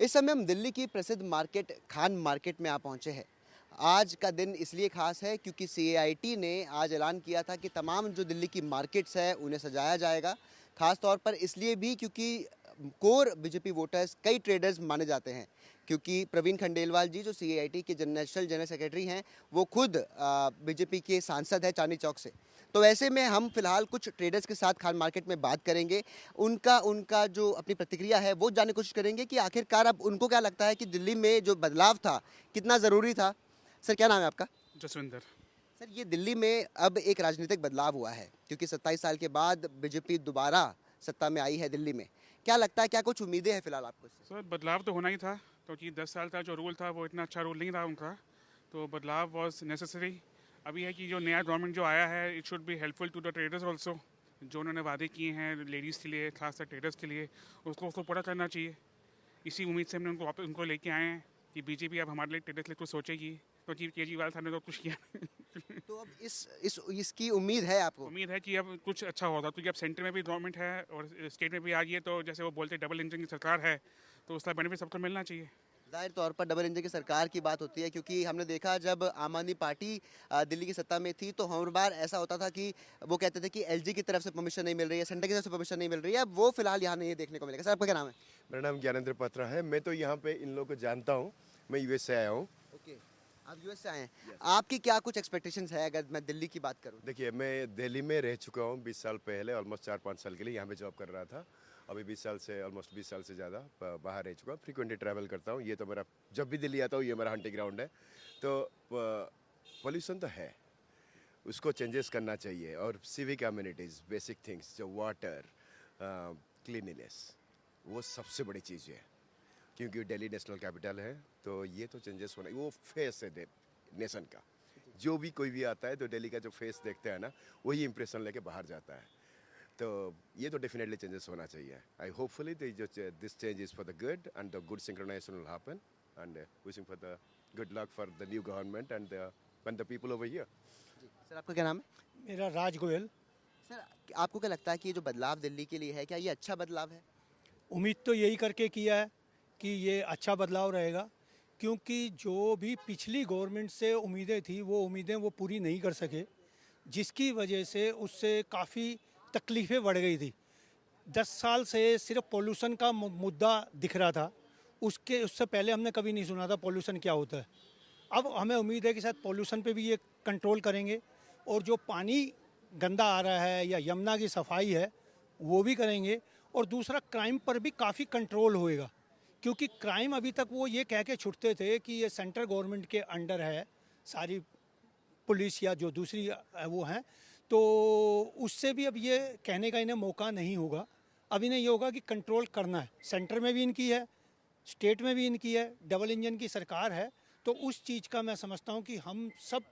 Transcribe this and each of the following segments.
इस समय हम दिल्ली की प्रसिद्ध मार्केट खान मार्केट में आ पहुंचे हैं। आज का दिन इसलिए खास है क्योंकि सीएआईटी ने आज ऐलान किया था कि तमाम जो दिल्ली की मार्केट्स है उन्हें सजाया जाएगा। खास तौर पर इसलिए भी क्योंकि कोर बीजेपी वोटर्स कई ट्रेडर्स माने जाते हैं, क्योंकि प्रवीण खंडेलवाल जी जो सीएआईटी के नेशनल जनरल सेक्रेटरी हैं वो खुद बीजेपी के सांसद हैं चांदनी चौक से। तो ऐसे में हम फिलहाल कुछ ट्रेडर्स के साथ खान मार्केट में बात करेंगे। उनका उनका जो अपनी प्रतिक्रिया है वो जानने की कोशिश करेंगे कि आखिरकार अब उनको क्या लगता है कि दिल्ली में जो बदलाव था कितना ज़रूरी था। सर, क्या नाम है आपका? जसविंदर। सर, ये दिल्ली में अब एक राजनीतिक बदलाव हुआ है क्योंकि 27 साल के बाद बीजेपी दोबारा सत्ता में आई है दिल्ली में। क्या लगता है, क्या कुछ उम्मीदें हैं फिलहाल आपको इससे? सर, बदलाव तो होना ही था क्योंकि 10 साल का जो रूल था वो इतना अच्छा रूल नहीं रहा उनका, तो बदलाव वॉज नेसेसरी। अभी है कि जो नया गवर्नमेंट जो आया है it should be helpful to the traders also. जो उन्होंने वादे किए हैं लेडीज़ के लिए, खासकर ट्रेडर्स के लिए, उसको पूरा करना चाहिए। इसी उम्मीद से हमने उनको वापस उनको लेके आए हैं कि बीजेपी अब हमारे लिए ट्रेडर्स के लिए कुछ सोचेगी, क्योंकि केजरीवाल साहब ने तो कुछ किया नहीं। तो अब इस इसकी उम्मीद है आपको? उम्मीद है कि अब कुछ अच्छा होगा क्योंकि अब सेंटर में भी गवर्नमेंट है और स्टेट में भी आ गई है, तो जैसे वो बोलते डबल इंजन की सरकार है तो उसका बेनिफिट सबको मिलना चाहिए। जाहिर तौर पर डबल इंजन की सरकार की बात होती है क्योंकि हमने देखा जब आम आदमी पार्टी दिल्ली की सत्ता में थी तो हर बार ऐसा होता था कि वो कहते थे कि एलजी की तरफ से परमिशन नहीं मिल रही है, सेंटर की तरफ से परमिशन नहीं मिल रही है। अब वो फिलहाल यहाँ नहीं देखने को मिलेगा। सर, आपका क्या नाम है? मेरा नाम ज्ञानेंद्र पत्रा है। मैं तो यहाँ पे इन लोगों को जानता हूँ। मैं यूएस से आया हूँ। ओके, आप यूएस से आए हैं। आपकी क्या कुछ एक्सपेक्टेशंस है अगर मैं दिल्ली की बात करूँ? देखिए, मैं दिल्ली में रह चुका हूँ 20 साल पहले, ऑलमोस्ट 4-5 साल के लिए यहाँ पे जॉब कर रहा था। अभी 20 साल से, ऑलमोस्ट 20 साल से ज़्यादा बाहर रह चुका हूँ। फ्रीक्वेंटली ट्रैवल करता हूँ। ये तो मेरा, जब भी दिल्ली आता हूँ ये मेरा हंटिंग ग्राउंड है। तो पोल्यूशन तो है, उसको चेंजेस करना चाहिए। और सिविक अम्यूनिटीज़, बेसिक थिंग्स जो वाटर, क्लीनिनेस, वो सबसे बड़ी चीज़ है। क्योंकि दिल्ली नेशनल कैपिटल है तो ये तो चेंजेस होना, वो फेस है नेशन का। जो भी कोई भी आता है तो दिल्ली का जो फेस देखते हैं ना, वही इंप्रेशन लेके बाहर जाता है। तो ये तो डेफिनेटली चेंजेस होना चाहिए। I hopefully this change is for the good and the good synchronisation will happen and wishing for the good luck for the new government and the people over here. Sir, आपका क्या नाम है? मेरा राज Goyal. Sir, आपको क्या लगता है कि ये जो बदलाव दिल्ली के लिए है, क्या ये अच्छा बदलाव है? उम्मीद तो यही करके किया है कि ये अच्छा बदलाव रहेगा, क्योंकि जो भी पिछली गवर्नमेंट से उम्मीदें थी वो उम्मीदें वो पूरी नहीं कर सके, जिसकी वजह से उससे काफ़ी तकलीफ़ें बढ़ गई थी। 10 साल से सिर्फ पॉल्यूशन का मुद्दा दिख रहा था। उससे पहले हमने कभी नहीं सुना था पॉल्यूशन क्या होता है। अब हमें उम्मीद है कि शायद पॉल्यूशन पे भी ये कंट्रोल करेंगे, और जो पानी गंदा आ रहा है या यमुना की सफाई है वो भी करेंगे। और दूसरा, क्राइम पर भी काफ़ी कंट्रोल होएगा, क्योंकि क्राइम अभी तक वो ये कह के छुटते थे कि ये सेंट्रल गवर्नमेंट के अंडर है सारी पुलिस या जो दूसरी वो हैं, तो उससे भी अब ये कहने का इन्हें मौका नहीं होगा। अब इन्हें ये होगा कि कंट्रोल करना है। सेंटर में भी इनकी है, स्टेट में भी इनकी है, डबल इंजन की सरकार है। तो उस चीज़ का मैं समझता हूँ कि हम सब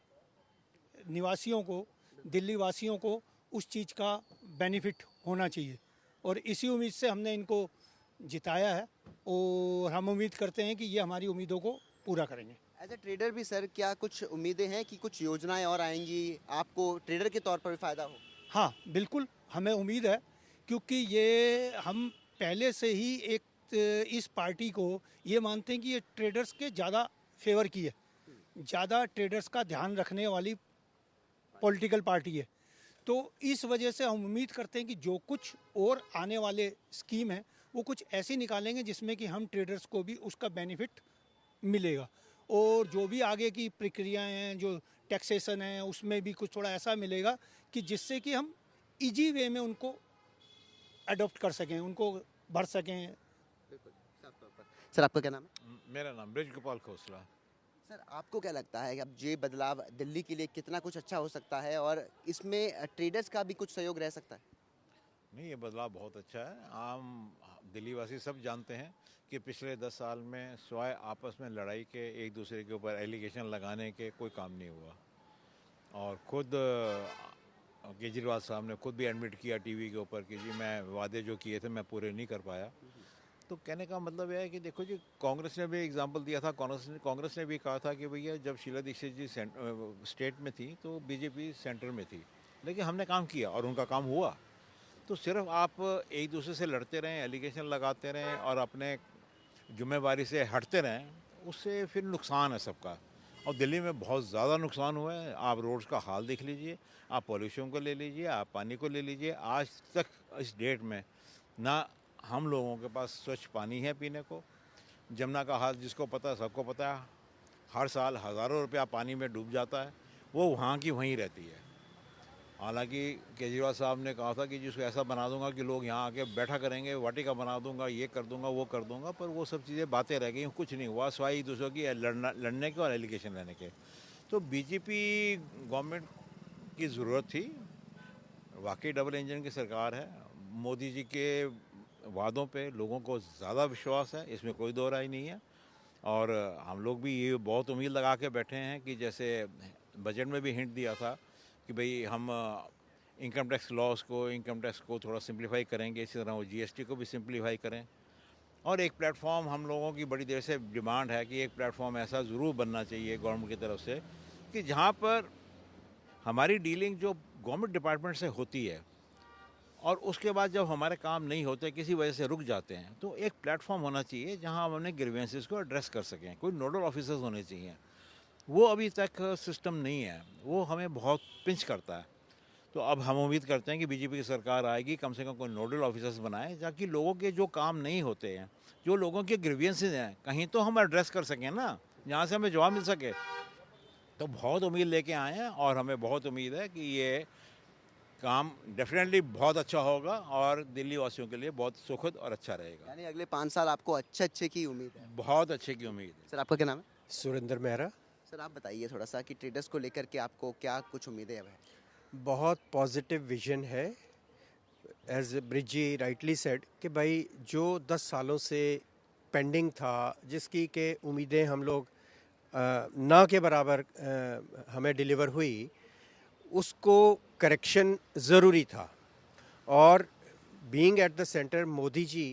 निवासियों को, दिल्ली वासियों को उस चीज़ का बेनिफिट होना चाहिए, और इसी उम्मीद से हमने इनको जिताया है, और हम उम्मीद करते हैं कि ये हमारी उम्मीदों को पूरा करेंगे। एज ए ट्रेडर भी सर, क्या कुछ उम्मीदें हैं कि कुछ योजनाएं और आएंगी, आपको ट्रेडर के तौर पर भी फ़ायदा हो? हाँ, बिल्कुल हमें उम्मीद है, क्योंकि ये हम पहले से ही एक इस पार्टी को ये मानते हैं कि ये ट्रेडर्स के ज़्यादा फेवर की है, ज़्यादा ट्रेडर्स का ध्यान रखने वाली पॉलिटिकल पार्टी है। तो इस वजह से हम उम्मीद करते हैं कि जो कुछ और आने वाले स्कीम है वो कुछ ऐसी निकालेंगे जिसमें कि हम ट्रेडर्स को भी उसका बेनिफिट मिलेगा, और जो भी आगे की प्रक्रियाएं हैं, जो टैक्सेशन है, उसमें भी कुछ थोड़ा ऐसा मिलेगा कि जिससे कि हम इजी वे में उनको अडॉप्ट कर सकें, उनको भर सकें। बिल्कुल, साफ तौर पर। सर, आपका क्या नाम है? मेरा नाम ब्रिज गोपाल खोसला। सर, आपको क्या लगता है कि अब ये बदलाव दिल्ली के लिए कितना कुछ अच्छा हो सकता है और इसमें ट्रेडर्स का भी कुछ सहयोग रह सकता है? नहीं, ये बदलाव बहुत अच्छा है। आम दिल्ली वासी सब जानते हैं कि पिछले 10 साल में सिवाय आपस में लड़ाई के, एक दूसरे के ऊपर एलिगेशन लगाने के, कोई काम नहीं हुआ। और खुद केजरीवाल साहब ने खुद भी एडमिट किया टीवी के ऊपर कि जी मैं वादे जो किए थे मैं पूरे नहीं कर पाया। तो कहने का मतलब यह है कि देखो जी, कांग्रेस ने भी एग्जाम्पल दिया था। कांग्रेस ने भी कहा था कि भैया जब शीला दीक्षित जी स्टेट में थी तो बीजेपी सेंटर में थी, लेकिन हमने काम किया और उनका काम हुआ। तो सिर्फ आप एक दूसरे से लड़ते रहें, एलिगेशन लगाते रहें और अपने जिम्मेवारी से हटते रहें, उससे फिर नुकसान है सबका। और दिल्ली में बहुत ज़्यादा नुकसान हुआ है। आप रोड्स का हाल देख लीजिए, आप पॉल्यूशन को ले लीजिए, आप पानी को ले लीजिए। आज तक इस डेट में ना हम लोगों के पास स्वच्छ पानी है पीने को। जमुना का हाल जिसको पता है, सबको पता है। हर साल हज़ारों रुपया पानी में डूब जाता है, वो वहाँ की वहीं रहती है। हालांकि केजरीवाल साहब ने कहा था कि जिसको ऐसा बना दूंगा कि लोग यहाँ आके बैठा करेंगे, वाटिका बना दूंगा, ये कर दूंगा, वो कर दूंगा, पर वो सब चीज़ें बातें रह गई, कुछ नहीं हुआ सिवाय एक दूसरे की लड़ने के और एलिगेशन लेने के। तो बीजेपी गवर्नमेंट की ज़रूरत थी। वाकई डबल इंजन की सरकार है। मोदी जी के वादों पे लोगों को ज़्यादा विश्वास है, इसमें कोई दो राय नहीं है। और हम लोग भी ये बहुत उम्मीद लगा के बैठे हैं कि जैसे बजट में भी हिंट दिया था कि भाई हम इनकम टैक्स को थोड़ा सिंप्लीफाई करेंगे, इसी तरह वो जीएसटी को भी सिंप्लीफाई करें। और एक प्लेटफॉर्म हम लोगों की बड़ी देर से डिमांड है कि एक प्लेटफॉर्म ऐसा ज़रूर बनना चाहिए गवर्नमेंट की तरफ से कि जहाँ पर हमारी डीलिंग जो गवर्नमेंट डिपार्टमेंट से होती है और उसके बाद जब हमारे काम नहीं होते, किसी वजह से रुक जाते हैं, तो एक प्लेटफॉर्म होना चाहिए जहाँ हम अपने ग्रीवेंसेस को एड्रेस कर सकें। कोई नोडल ऑफिसर्स होने चाहिए। वो अभी तक सिस्टम नहीं है, वो हमें बहुत पिंच करता है। तो अब हम उम्मीद करते हैं कि बीजेपी की सरकार आएगी, कम से कम कोई नोडल ऑफिसर्स बनाए ताकि लोगों के जो काम नहीं होते हैं, जो लोगों के ग्रीवेंसेस हैं, कहीं तो हम एड्रेस कर सकें ना, जहाँ से हमें जवाब मिल सके। तो बहुत उम्मीद लेके आए हैं और हमें बहुत उम्मीद है कि ये काम डेफिनेटली बहुत अच्छा होगा और दिल्ली वासियों के लिए बहुत सुखद और अच्छा रहेगा। यानी अगले 5 साल आपको अच्छे अच्छे की उम्मीद है। बहुत अच्छे की उम्मीद है। सर आपका क्या नाम है? सुरेंद्र मेहरा। सर आप बताइए थोड़ा सा कि ट्रेडर्स को लेकर के आपको क्या कुछ उम्मीदें अब है? बहुत पॉजिटिव विजन है। एज ब्रिजी राइटली सेड कि भाई जो 10 सालों से पेंडिंग था, जिसकी के उम्मीदें हम लोग ना के बराबर हमें डिलीवर हुई, उसको करेक्शन ज़रूरी था। और being at the centre Modi ji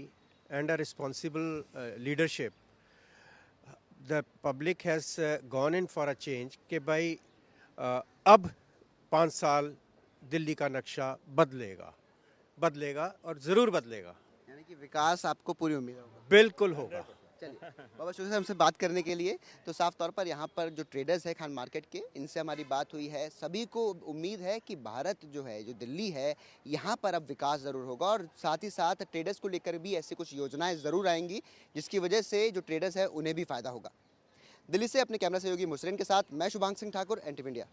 and a responsible leadership, the public has gone in for a change कि भाई अब 5 साल दिल्ली का नक्शा बदलेगा और ज़रूर बदलेगा। यानी कि विकास आपको पूरी उम्मीद होगा। बिल्कुल होगा। चलिए बाबा शुक्रिया हमसे बात करने के लिए। तो साफ तौर पर यहाँ पर जो ट्रेडर्स हैं खान मार्केट के, इनसे हमारी बात हुई है। सभी को उम्मीद है कि भारत जो है, जो दिल्ली है, यहाँ पर अब विकास ज़रूर होगा और साथ ही साथ ट्रेडर्स को लेकर भी ऐसी कुछ योजनाएं ज़रूर आएंगी जिसकी वजह से जो ट्रेडर्स है उन्हें भी फ़ायदा होगा। दिल्ली से अपने कैमरा सहयोगी मुसरिन के साथ मैं शुभांग सिंह ठाकुर, NTV इंडिया।